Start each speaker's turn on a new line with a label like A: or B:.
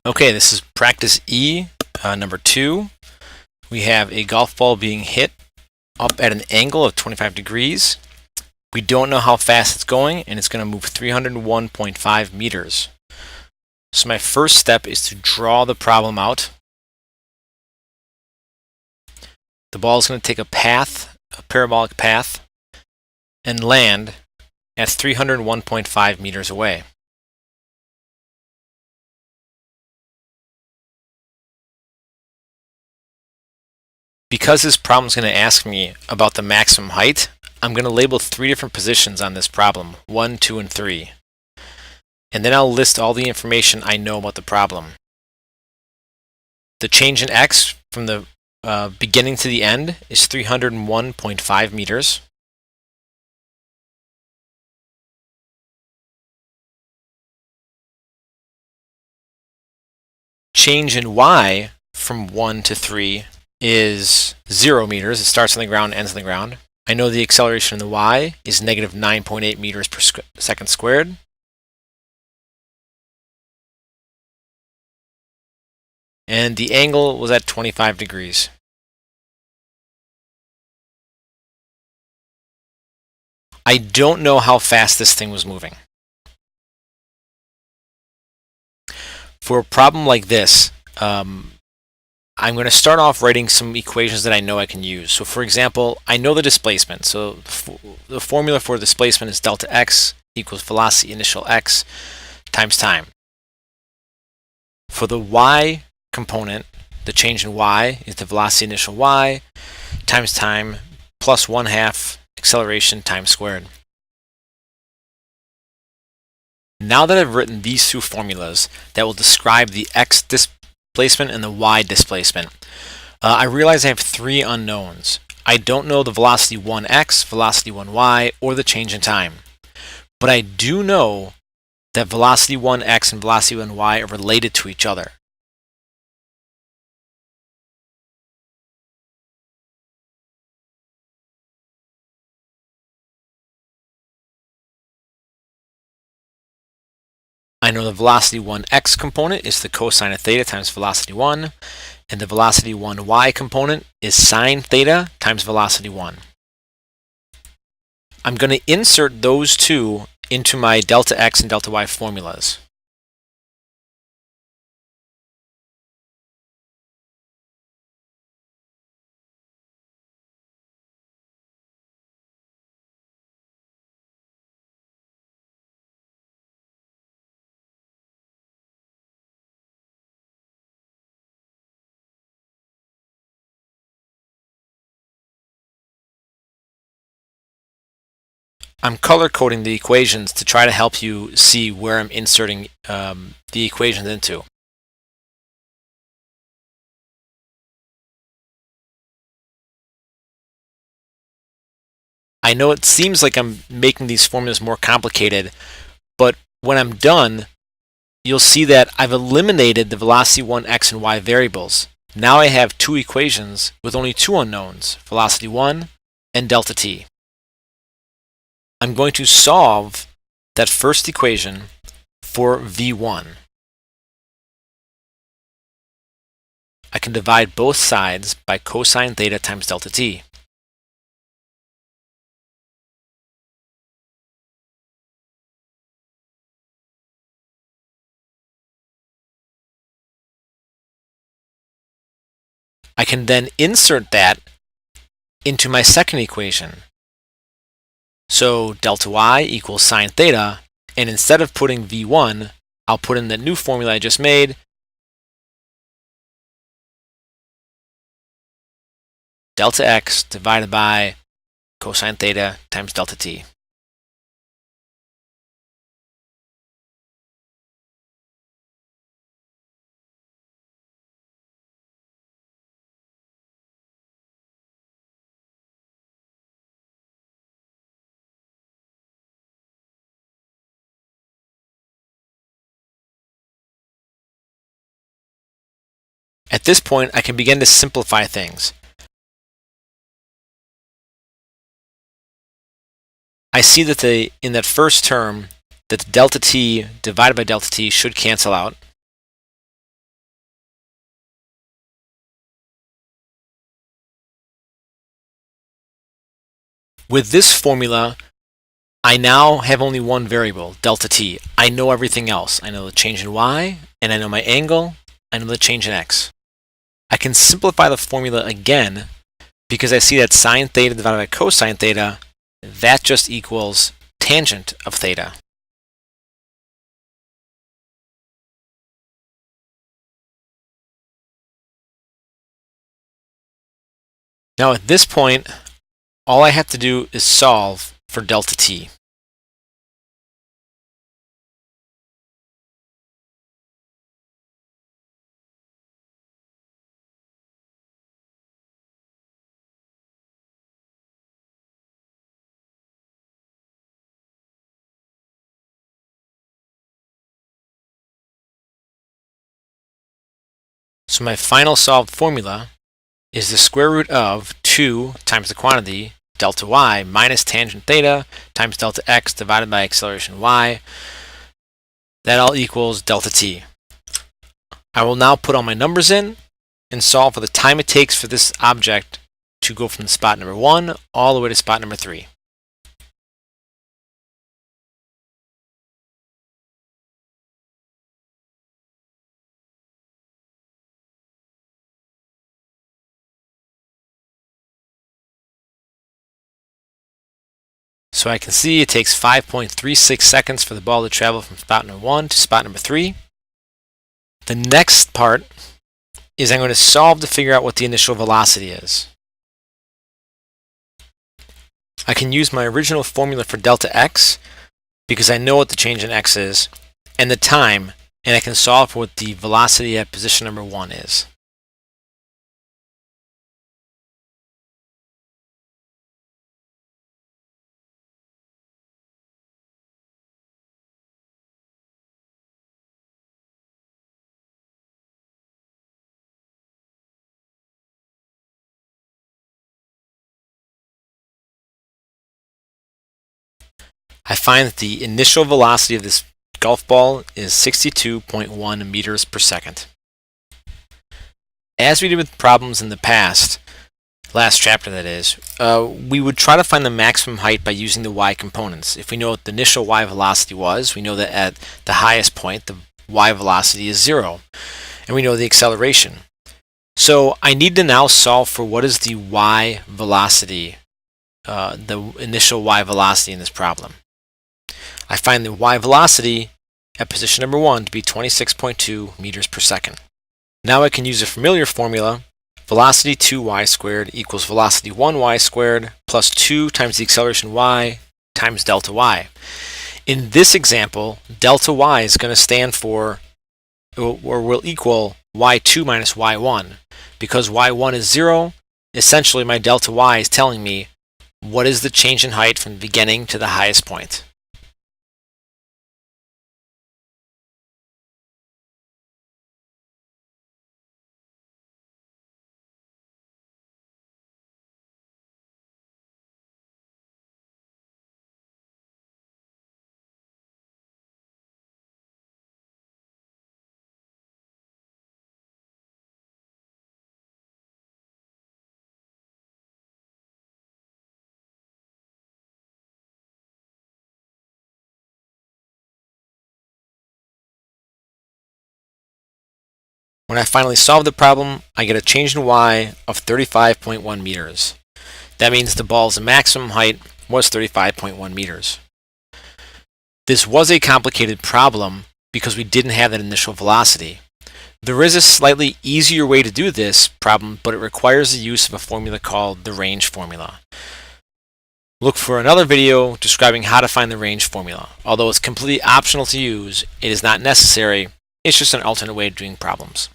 A: Okay, this is practice E, number 2. We have a golf ball being hit up at an angle of 25 degrees. We don't know how fast it's going, and it's going to move 301.5 meters. So my first step is to draw the problem out. The ball is going to take a parabolic path, and land at 301.5 meters away. Because this problem is going to ask me about the maximum height, I'm going to label 3 different positions on this problem, 1, 2, and 3. And then I'll list all the information I know about the problem. The change in x from the beginning to the end is 301.5 meters. Change in y from 1 to 3 is 0 meters. It starts on the ground, ends on the ground. I know the acceleration in the y is negative 9.8 meters per second squared. And the angle was at 25 degrees. I don't know how fast this thing was moving. For a problem like this, I'm going to start off writing some equations that I know I can use. So for example, I know the displacement. So the formula for displacement is delta x equals velocity initial x times time. For the y component, the change in y is the velocity initial y times time plus 1/2 acceleration times squared. Now that I've written these two formulas that will describe the x displacement and the y displacement, I realize I have 3 unknowns. I don't know the velocity 1x, velocity 1y, or the change in time. But I do know that velocity 1x and velocity 1y are related to each other. I know the velocity 1x component is the cosine of theta times velocity 1, and the velocity 1y component is sine theta times velocity 1. I'm going to insert those two into my delta x and delta y formulas. I'm color coding the equations to try to help you see where I'm inserting the equations into. I know it seems like I'm making these formulas more complicated, but when I'm done, you'll see that I've eliminated the velocity 1, x, and y variables. Now I have 2 equations with only 2 unknowns, velocity 1 and delta t. I'm going to solve that first equation for v1. I can divide both sides by cosine theta times delta t. I can then insert that into my second equation. So delta y equals sine theta, and instead of putting v1, I'll put in the new formula I just made, delta x divided by cosine theta times delta t. At this point, I can begin to simplify things. I see that in that first term, that the delta t divided by delta t should cancel out. With this formula, I now have only one variable, delta t. I know everything else. I know the change in y, and I know my angle, I know the change in x. I can simplify the formula again because I see that sine theta divided by cosine theta, that just equals tangent of theta. Now at this point, all I have to do is solve for delta t. So my final solved formula is the square root of 2 times the quantity, delta y, minus tangent theta times delta x divided by acceleration y. That all equals delta t. I will now put all my numbers in and solve for the time it takes for this object to go from spot number 1 all the way to spot number 3. So I can see it takes 5.36 seconds for the ball to travel from spot number 1 to spot number 3. The next part is I'm going to solve to figure out what the initial velocity is. I can use my original formula for delta x because I know what the change in x is and the time, and I can solve for what the velocity at position number 1 is. I find that the initial velocity of this golf ball is 62.1 meters per second. As we did with problems in the past, last chapter that is, we would try to find the maximum height by using the y components. If we know what the initial y velocity was, we know that at the highest point the y velocity is 0, and we know the acceleration. So I need to now solve for what is the y velocity, the initial y velocity in this problem. I find the y velocity at position number 1 to be 26.2 meters per second. Now I can use a familiar formula, velocity 2y squared equals velocity 1y squared plus 2 times the acceleration y times delta y. In this example, delta y is going to stand for, or will equal y2 minus y1. Because y1 is 0, essentially my delta y is telling me what is the change in height from the beginning to the highest point. When I finally solve the problem, I get a change in y of 35.1 meters. That means the ball's maximum height was 35.1 meters. This was a complicated problem because we didn't have that initial velocity. There is a slightly easier way to do this problem, but it requires the use of a formula called the range formula. Look for another video describing how to find the range formula. Although it's completely optional to use, it is not necessary. It's just an alternate way of doing problems.